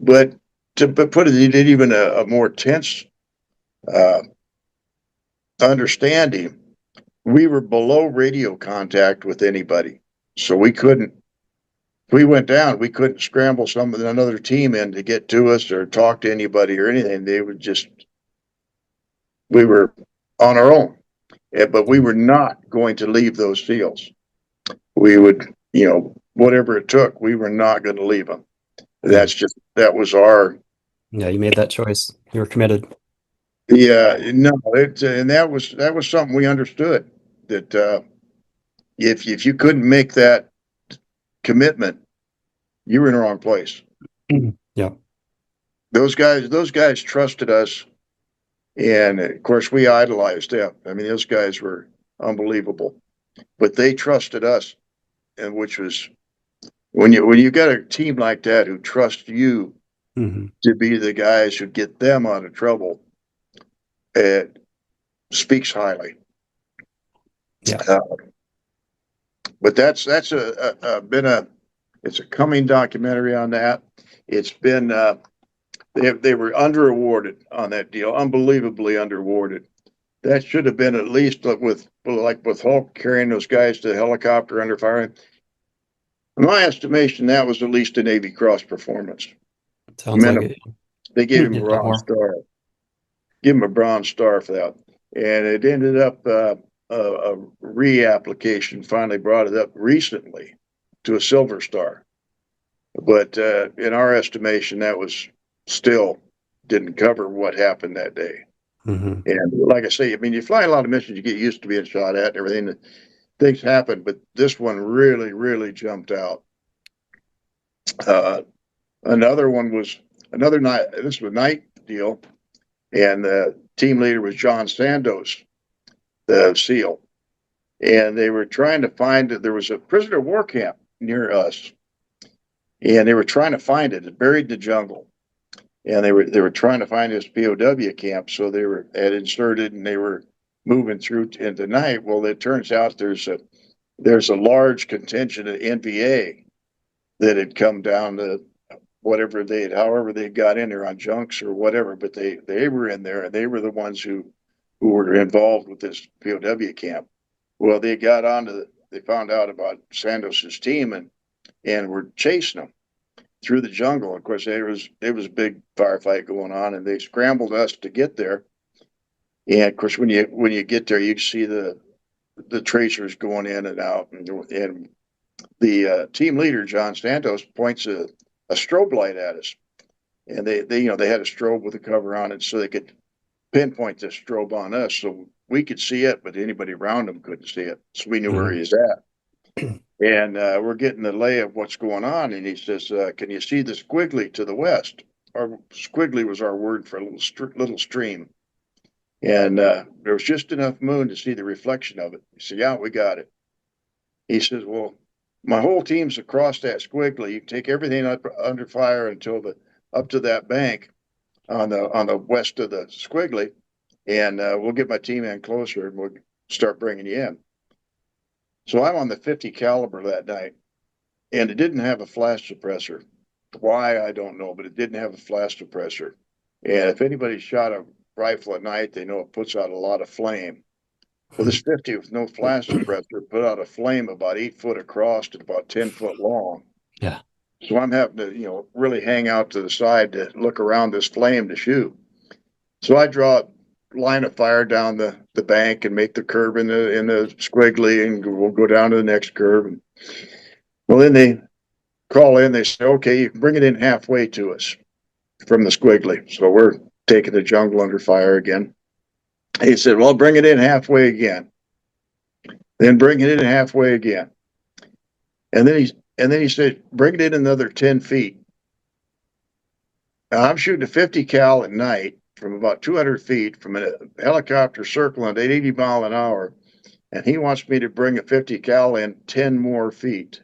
[SPEAKER 1] But to put it in even a more tense understanding, we were below radio contact with anybody. So we couldn't, if we went down, we couldn't scramble another team in to get to us or talk to anybody or anything. We were on our own, but we were not going to leave those fields. We would, whatever it took, we were not going to leave them. That was our.
[SPEAKER 3] Yeah, you made that choice. You were committed.
[SPEAKER 1] Yeah, no, and that was something we understood, that if you couldn't make that commitment, you were in the wrong place.
[SPEAKER 3] Yeah.
[SPEAKER 1] Those guys trusted us, and of course we idolized them. I mean, those guys were unbelievable, but they trusted us, and which was when you got a team like that who trust you to be the guys who get them out of trouble, it speaks highly.
[SPEAKER 3] Yeah.
[SPEAKER 1] But it's a coming documentary on that. It's been they were underawarded on that deal, unbelievably underawarded. That should have been at least with Hulk carrying those guys to the helicopter under fire. In my estimation, that was at least a Navy Cross performance.
[SPEAKER 3] Sounds like it.
[SPEAKER 1] They gave him a bronze star. Give him a bronze star for that. And it ended up a reapplication finally brought it up recently to a silver star. But in our estimation, that was still didn't cover what happened that day. And like I say, I mean, you fly a lot of missions, you get used to being shot at and everything. Things happen, but this one really, really jumped out. Another one was another night. This was a night deal, and the team leader was John Sandos, the SEAL, and they were trying to find. There was a prisoner of war camp near us, and they were trying to find it. It's buried in the jungle, and they were trying to find this POW camp. So they had inserted, and they were moving through into night. Well, it turns out there's a large contingent of NVA that had come down to however they got in there on junks or whatever, but they were in there, and they were the ones who were involved with this POW camp. Well, they found out about Sandos's team and were chasing them through the jungle. Of course, there was a big firefight going on, and they scrambled us to get there. And of course, when you get there, you see the tracers going in and out, and the team leader John Santos points a strobe light at us, and they had a strobe with a cover on it, so they could pinpoint the strobe on us, so we could see it, but anybody around them couldn't see it, so we knew where he was at. And we're getting the lay of what's going on, and he says, "Can you see the squiggly to the west?" Our squiggly was our word for a little stream. And there was just enough moon to see the reflection of it. He said, "Yeah, we got it." He says, "Well, my whole team's across that squiggly. You take everything up under fire until up to that bank on the west of the squiggly, and we'll get my team in closer and we'll start bringing you in. So I'm on the 50 caliber that night, and it didn't have a flash suppressor. Why, I don't know, but it didn't have a flash suppressor. And if anybody shot a rifle at night, they know it puts out a lot of flame. Well, this 50 with no flash suppressor put out a flame about 8 foot across and about 10 foot long.
[SPEAKER 3] Yeah.
[SPEAKER 1] So I'm having to, really hang out to the side to look around this flame to shoot. So I draw a line of fire down the bank and make the curve in the squiggly, and we'll go down to the next curve. And, well, then they call in. They say, "Okay, you can bring it in halfway to us from the squiggly." So we're taking the jungle under fire again. He said, "Well, bring it in halfway again. Then bring it in halfway again." And then he said, "Bring it in another 10 feet." Now, I'm shooting a 50 cal at night from about 200 feet from a helicopter circling at 80 mile an hour. And he wants me to bring a 50 cal in 10 more feet.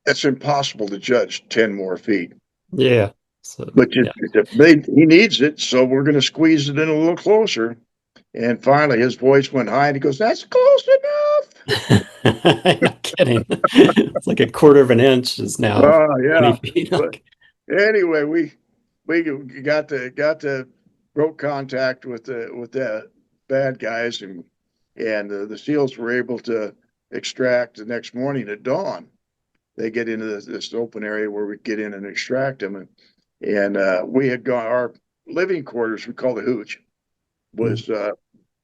[SPEAKER 1] That's impossible to judge 10 more feet.
[SPEAKER 3] Yeah. So,
[SPEAKER 1] But he needs it, so we're going to squeeze it in a little closer. And finally, his voice went high, and he goes, "That's close enough."
[SPEAKER 3] No kidding. It's like a quarter of an inch is now
[SPEAKER 1] Oh,
[SPEAKER 3] 20
[SPEAKER 1] yeah.
[SPEAKER 3] feet.
[SPEAKER 1] But anyway, we got to broke contact with the bad guys, and the SEALs were able to extract the next morning at dawn. They get into this open area where we get in and extract them, and we had gone, our living quarters, we call the hooch, was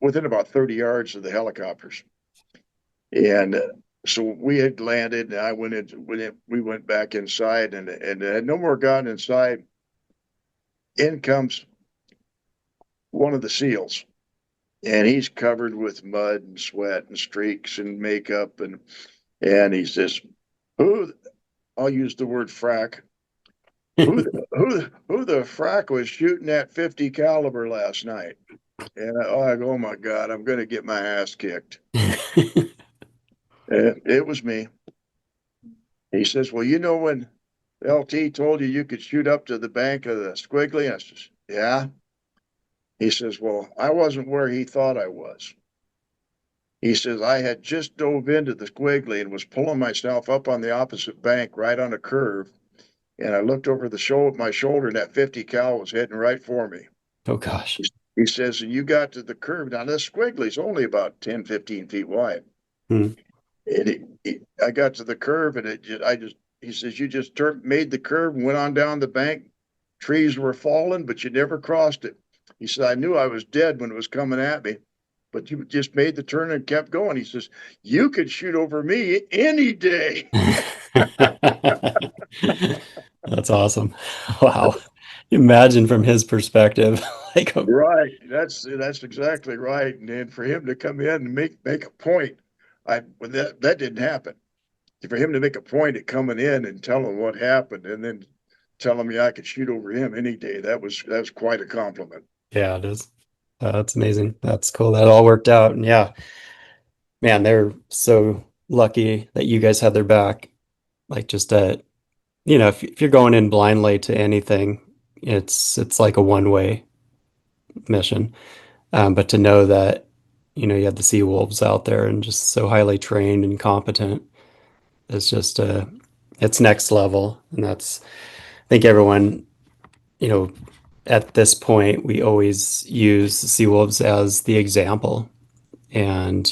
[SPEAKER 1] within about 30 yards of the helicopters. And so we had landed, and I we went back inside, and had no more gotten inside. In comes one of the SEALs, and he's covered with mud and sweat and streaks and makeup, and he says, "Who?" I'll use the word frack. Who the frack was shooting that 50 caliber last night? And I go, "Oh my God, I'm going to get my ass kicked." It was me. He says, "Well, when LT told you could shoot up to the bank of the squiggly?" I says, "Yeah." He says, "Well, I wasn't where he thought I was." He says, "I had just dove into the squiggly and was pulling myself up on the opposite bank right on a curve. And I looked over my shoulder, and that 50 cal was heading right for me."
[SPEAKER 3] Oh, gosh.
[SPEAKER 1] He says, "And you got to the curve." Now, this squiggly's only about 10, 15 feet wide.
[SPEAKER 3] Hmm.
[SPEAKER 1] And I got to the curve, and he says, "You just made the curve and went on down the bank. Trees were falling, but you never crossed it." He said, "I knew I was dead when it was coming at me, but you just made the turn and kept going." He says, "You could shoot over me any day."
[SPEAKER 3] That's awesome. Wow. Imagine from his perspective.
[SPEAKER 1] Right. That's exactly right. And then for him to come in and make a point, that didn't happen. For him to make a point at coming in and telling what happened, and then telling me I could shoot over him any day, that was quite a compliment.
[SPEAKER 3] Yeah, it is. That's amazing. That's cool. That all worked out. And yeah, man, they're so lucky that you guys had their back. Like just if you're going in blindly to anything, it's like a one-way mission. But to know that, you had the Seawolves out there and just so highly trained and competent is just it's next level. And I think everyone, at this point, we always use Seawolves as the example and,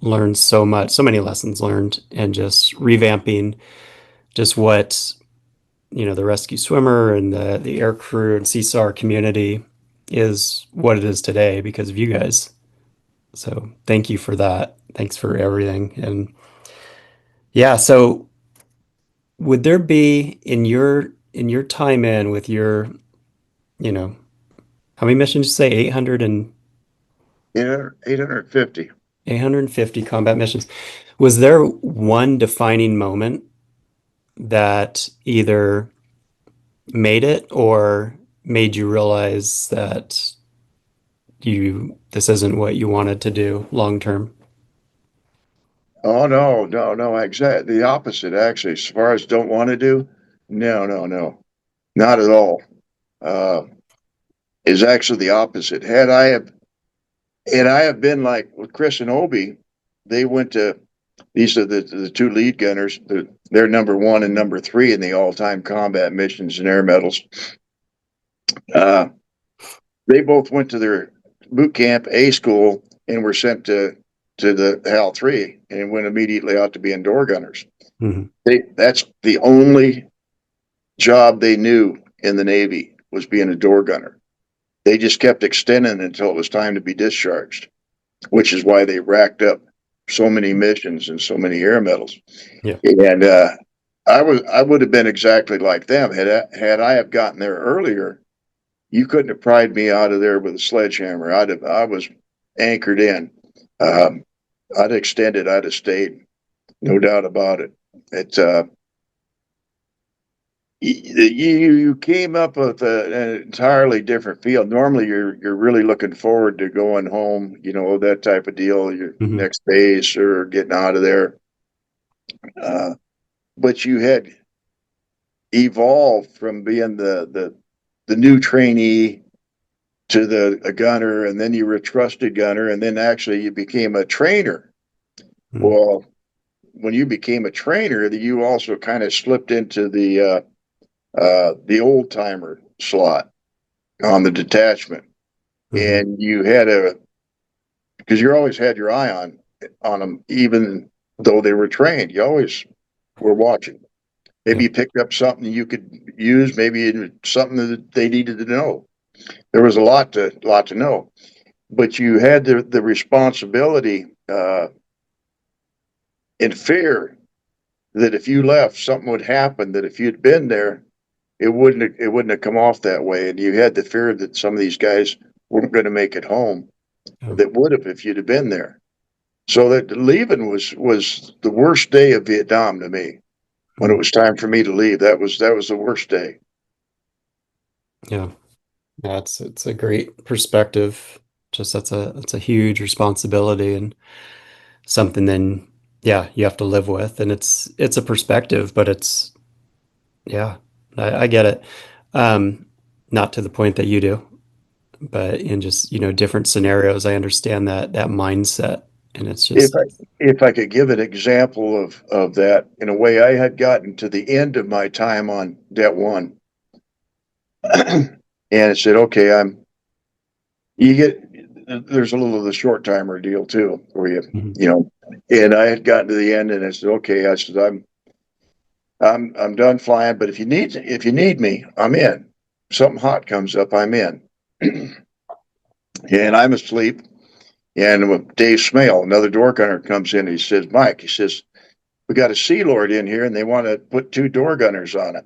[SPEAKER 3] learn so many lessons learned and just revamping just what, the rescue swimmer and the air crew and CSAR community is what it is today because of you guys. So thank you for that. Thanks for everything. And yeah, so would there be in your time in with your, how many missions did you say? 800 and
[SPEAKER 1] Yeah, 850.
[SPEAKER 3] 850 combat missions. Was there one defining moment that either made it or made you realize that this isn't what you wanted to do long term?
[SPEAKER 1] Oh, no, no, no, exactly the opposite, actually. As far as don't want to do, no, no, no, not at all. Uh, is actually the opposite. Had I have And I have been like with Chris and Obi, they went to, these are the two lead gunners. They're number one and number three in the all-time combat missions and air medals. They both went to their boot camp, A school, and were sent to the HAL 3 and went immediately out to being door gunners. That's the only job they knew in the Navy, was being a door gunner. They just kept extending until it was time to be discharged, which is why they racked up so many missions and so many air medals.
[SPEAKER 3] Yeah.
[SPEAKER 1] And I would have been exactly like them had I have gotten there earlier. You couldn't have pried me out of there with a sledgehammer. I was anchored in. I'd extended. I'd have stayed, no doubt about it. It you came up with an entirely different field. Normally, you're really looking forward to going home. You know, that type of deal. Your next base or getting out of there. But you had evolved from being the new trainee to a gunner, and then you were a trusted gunner, and then actually you became a trainer. Well, when you became a trainer, you also kind of slipped into the old timer slot on the detachment, and you had because you always had your eye on them, even though they were trained. You always were watching. Maybe you picked up something you could use, maybe something that they needed to know. There was a lot to know, but you had the responsibility and fear that if you left, something would happen. That if you'd been there, it wouldn't have come off that way. And you had the fear that some of these guys weren't going to make it home. That would have if you'd have been there. So that leaving was the worst day of Vietnam to me. When it was time for me to leave, that was the worst day.
[SPEAKER 3] Yeah. Yeah, it's a great perspective. Just that's a huge responsibility and something then, yeah, you have to live with. And it's a perspective, but I get it. Not to the point that you do, but in just, different scenarios, I understand that mindset. And it's just,
[SPEAKER 1] If I could give an example of that, in a way, I had gotten to the end of my time on Det 1. And it said, okay, there's a little of the short timer deal too, where and I had gotten to the end, and I said, okay, I said, I'm done flying, but if you need me, I'm in. Something hot comes up, I'm in. And I'm asleep, and with Dave Smale, another door gunner, comes in, he says, Mike, he says, we got a Sea Lord in here, and they want to put 2 door gunners on it.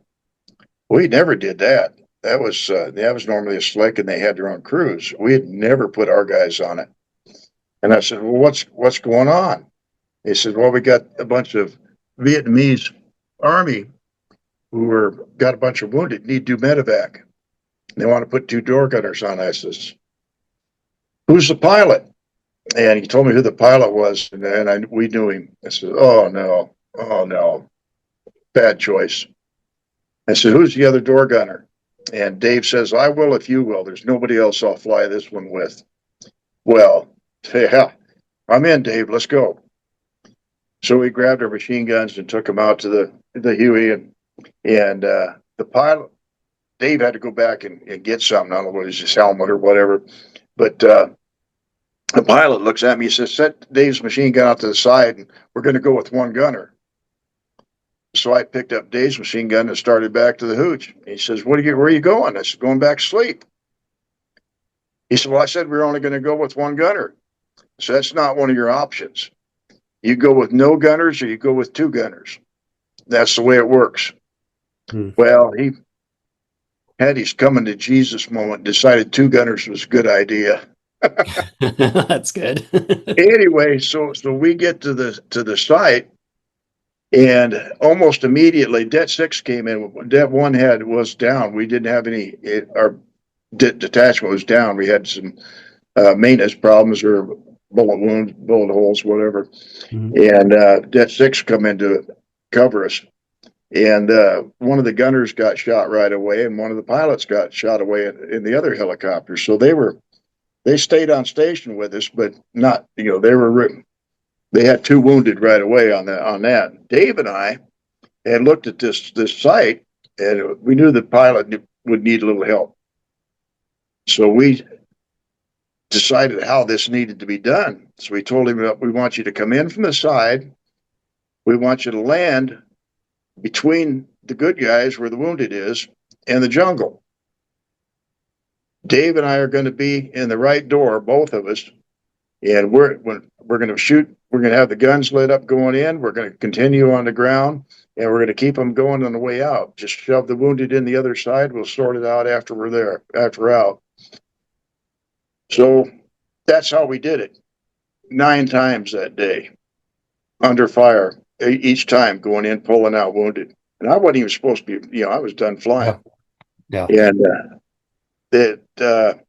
[SPEAKER 1] We never did that. That was normally a slick, and they had their own crews. We had never put our guys on it. And I said, well, what's going on? He said, well, we got a bunch of Vietnamese Army who got a bunch of wounded, need to do medevac. They want to put 2 door gunners on. I says, who's the pilot? And he told me who the pilot was, and we knew him. I said, oh no, bad choice. I said, who's the other door gunner? And Dave says, I will if you will. There's nobody else I'll fly this one with. Well, yeah, I'm in, Dave. Let's go. So we grabbed our machine guns and took them out to the Huey, and the pilot, Dave, had to go back and get something. I don't know what it was, his helmet or whatever. But the pilot looks at me and says, set Dave's machine gun out to the side, and we're going to go with 1 gunner. So I picked up Dave's machine gun and started back to the hooch. He says, where are you going? I said, going back to sleep. He said, well, I said we're only going to go with 1 gunner. So that's not one of your options. You go with no gunners or you go with 2 gunners. That's the way it works. Well, he had his coming to Jesus moment, decided 2 gunners was a good idea.
[SPEAKER 3] That's good.
[SPEAKER 1] Anyway, so we get to the site, and almost immediately Det 6 came in. Det 1 was down. We didn't have any. Our detachment was down. We had some maintenance problems or bullet wounds, bullet holes, whatever. And Det 6 come in to cover us. And one of the gunners got shot right away, and one of the pilots got shot away in the other helicopter. So they were They stayed on station with us, but not, they had 2 wounded right away on that. Dave and I had looked at this site, and we knew the pilot would need a little help. So we decided how this needed to be done. So we told him, we want you to come in from the side. We want you to land between the good guys where the wounded is and the jungle. Dave and I are going to be in the right door, both of us, and we're going to shoot. We're going to have the guns lit up going in. We're going to continue on the ground, and we're going to keep them going on the way out. Just shove the wounded in the other side. We'll sort it out after we're there, after we're out. So that's how we did it. 9 times that day, under fire, each time going in, pulling out wounded. And I wasn't even supposed to be, I was done flying.
[SPEAKER 3] Yeah.
[SPEAKER 1] And of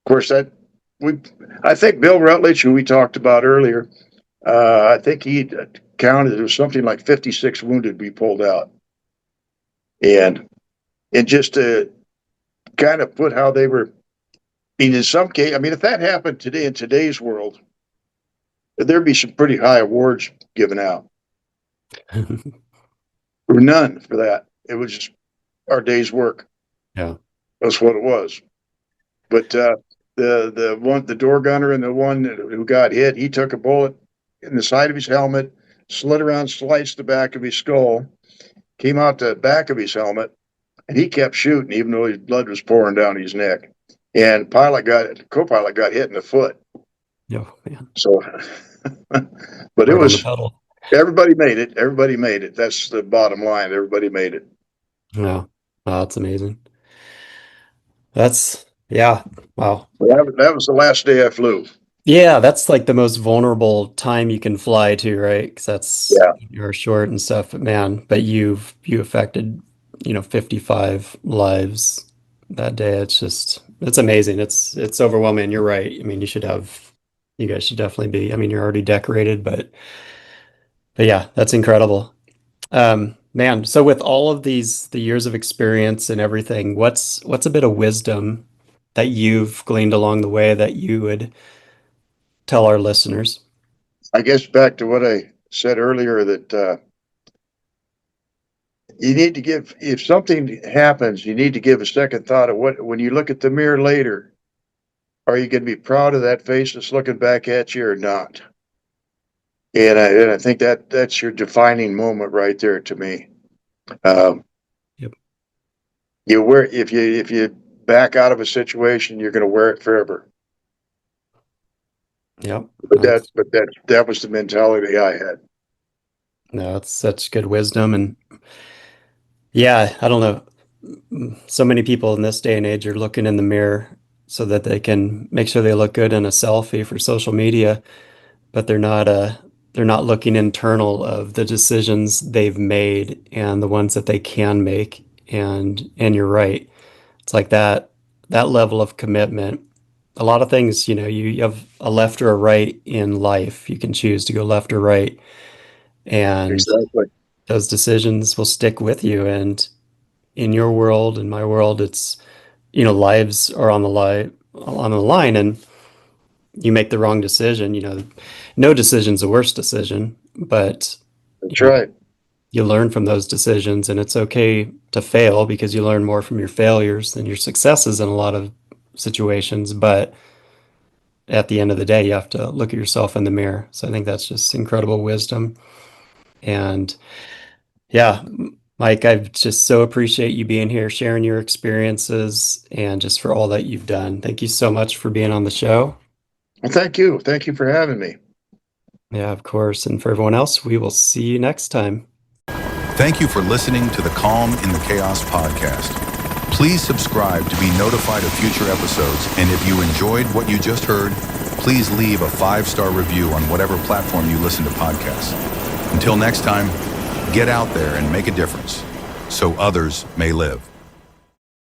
[SPEAKER 1] course, I think Bill Rutledge, who we talked about earlier, I think he counted, there was something like 56 wounded we pulled out. And just to kind of put how they were, in some case, if that happened today in today's world, there'd be some pretty high awards given out. There were none for that. It was just our day's work.
[SPEAKER 3] Yeah.
[SPEAKER 1] That's what it was. But the door gunner and the one who got hit, he took a bullet in the side of his helmet, slid around, sliced the back of his skull, came out the back of his helmet, and he kept shooting even though his blood was pouring down his neck. And co-pilot got hit in the foot.
[SPEAKER 3] Oh, man.
[SPEAKER 1] So, but it was, everybody made it. Everybody made it. That's the bottom line. Everybody made it.
[SPEAKER 3] Yeah. Wow, that's amazing. Yeah. Wow.
[SPEAKER 1] That was the last day I flew.
[SPEAKER 3] Yeah, that's like the most vulnerable time you can fly to, right? Because you're short and stuff. But you affected, 55 lives that day. It's amazing. It's overwhelming. You're right. You guys should definitely be. You're already decorated, but yeah, that's incredible. Man, so with all of the years of experience and everything, what's a bit of wisdom that you've gleaned along the way that you would tell our listeners?
[SPEAKER 1] I guess back to what I said earlier, that you need to if something happens, you need to give a second thought of when you look at the mirror later, are you going to be proud of that face that's looking back at you or not? And I think that's your defining moment right there to me.
[SPEAKER 3] Yep.
[SPEAKER 1] If you back out of a situation, you're going to wear it forever.
[SPEAKER 3] Yep.
[SPEAKER 1] But that was the mentality I had.
[SPEAKER 3] No, it's such good wisdom. And yeah, I don't know. So many people in this day and age are looking in the mirror so that they can make sure they look good in a selfie for social media, but they're not looking internal of the decisions they've made and the ones that they can make. And you're right. It's like that level of commitment. A lot of things, you have a left or a right in life. You can choose to go left or right. And
[SPEAKER 1] exactly.
[SPEAKER 3] Those decisions will stick with you. And in your world, in my world, it's, lives are on the line, and you make the wrong decision. No decision's the worst decision, but
[SPEAKER 1] that's right.
[SPEAKER 3] You learn from those decisions, and it's okay to fail because you learn more from your failures than your successes in a lot of situations. But at the end of the day, you have to look at yourself in the mirror. So I think that's just incredible wisdom. And yeah, Mike, I just so appreciate you being here, sharing your experiences, and just for all that you've done. Thank you so much for being on the show.
[SPEAKER 1] Well, thank you. Thank you for having me.
[SPEAKER 3] Yeah, of course. And for everyone else, we will see you next time.
[SPEAKER 2] Thank you for listening to the Calm in the Chaos podcast. Please subscribe to be notified of future episodes. And if you enjoyed what you just heard, please leave a 5-star review on whatever platform you listen to podcasts. Until next time, get out there and make a difference so others may live.